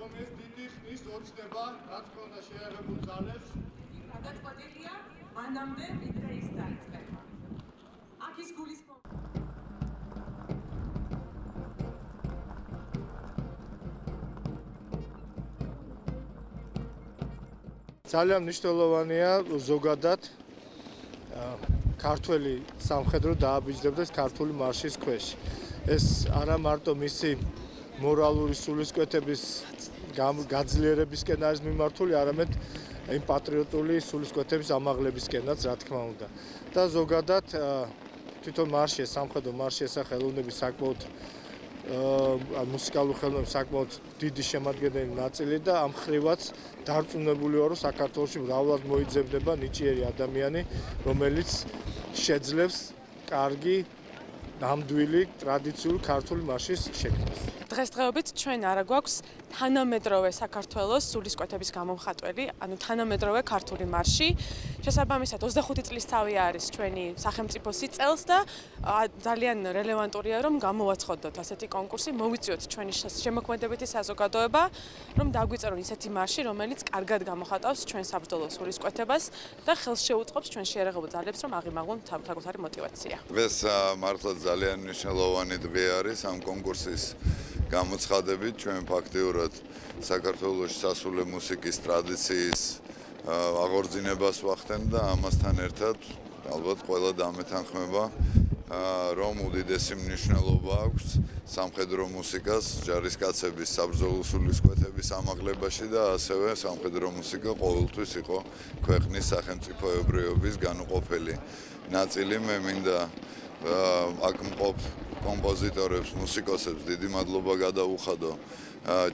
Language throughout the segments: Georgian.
რომ ეს დიდი ხნის ოცნება, რაც ქონდა შეერებულ ძალებს, გადაწყვეტილია მანამდე, ვიდრე ის დაიწყება. აქ ის გულისხმობს ძალიან მნიშვნელოვანია ზოგადად ქართველი სამხედრო დააბიჯდებდეს ქართული მარშის ქვეშ. ეს არა მარტო მისი მორალური სულისკვეთების გაძლიერებისკენ არის მიმართული, არამედ იმ პატრიოტული სულისკვეთების ამაღლებისკენაც, რა თქმა უნდა. და ზოგადად თვითონ მარში, სამხედრო მარშის ხელოვნების საკმაოდ მუსიკალური ხელოვნების საკმაოდ დიდი შემადგენელი ნაწილი და ამ ხრივაც დარწმუნებული ვარ, რომ საქართველოში მრავლად მოიძებნება ნიჭიერი ადამიანი, რომელიც შეძლებს კარგი, ნამდვილი ტრადიციული ქართული მარშის შექმნას. დღესდღეობით ჩვენ არა გვაქვს თანამედროვე საქართველოს სულისკვეთების გამომხატველი, ანუ თანამედროვე ქართული მარში. შესაბამისად 25 წლის თავი არის ჩვენი სახელმწიფოს წელს და ძალიან რელევანტურია რომ გამოვაცხადოთ ასეთი კონკურსი, მოვიწვიოთ ჩვენი შემოქმედებითი საზოგადოება, რომ დაგვიწერონ ისეთი მარში, რომელიც კარგად გამოხატავს ჩვენ საბრძოლო სულისკვეთებას და ხელს შეუწყობს ჩვენ შეერაღებულ ძალებს, რომ აღიმაღლონ თავგადასავალი мотивация. ეს მართლა ძალიან მნიშვნელოვანი დღე არის ამ კონკურსის გამოცხადებით. ჩვენ ფაქტიურად საქართველოში სასულე მუსიკის ტრადიციის აღორძინებას ვახდენ და ამასთან ერთად ალბათ ყველა დამეთანხმება, რომ უდიდესი მნიშვნელობა აქვს სამხედრო მუსიკას ჯარისკაცების საბრძოლო სულისკვეთების ამაღლებაში და ასევე სამხედრო მუსიკა ყოველთვის იყო ქვეყნის სახელმწიფოებრიობის განუყოფელი ნაწილი. მე მინდა აქ მყოფ კომპოზიტორებს, მუსიკოსებს დიდი მადლობა გადაუხადო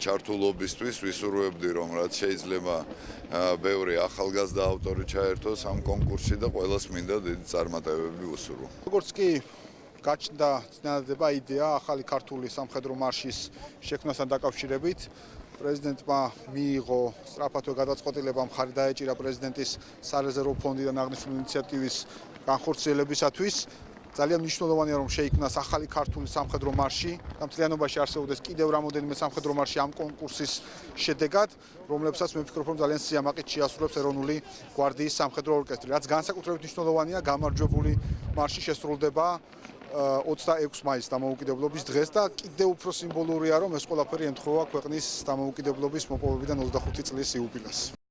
ჩართულობისთვის, ვისურვებდი რომ რაც შეიძლება ბევრი ახალგაზრდა ავტორი ჩაერთოს ამ კონკურსში და ყველას მინდა დიდი წარმატებები უსურვო. როგორც კი გაჩნდა წინადადება იდეა ახალი ქართული სამხედრო მარშის შექმნასთან დაკავშირებით, პრეზიდენტმა მიიღო სწრაფადვე გადაწყვეტილება, მხარი დაეჭირა პრეზიდენტის სარეზერვო ფონდიდან აღნიშნული ინიციატივის განხორციელებისათვის. ძალიან მნიშვნელოვანია რომ შეიქმნას ახალი ქართული სამხედრო მარში და მთლიანობაში არსებობდეს კიდევ რამოდენიმე სამხედრო მარში ამ კონკურსის შედეგად, რომლებსაც მე ვფიქრობ რომ ძალიან სიამაყით შეასრულებს ეროვნული გვარდიის სამხედრო ორკესტრი. რაც განსაკუთრებით მნიშვნელოვანია, გამარჯვებული მარში შესრულდება 26 მაისს დამოუკიდებლობის დღეს და კიდევ უფრო სიმბოლურია რომ ეს ყველაფერი ემთხვევა ქვეყნის დამოუკიდებლობის მოპოვებიდან 25 წლის იუბილეს.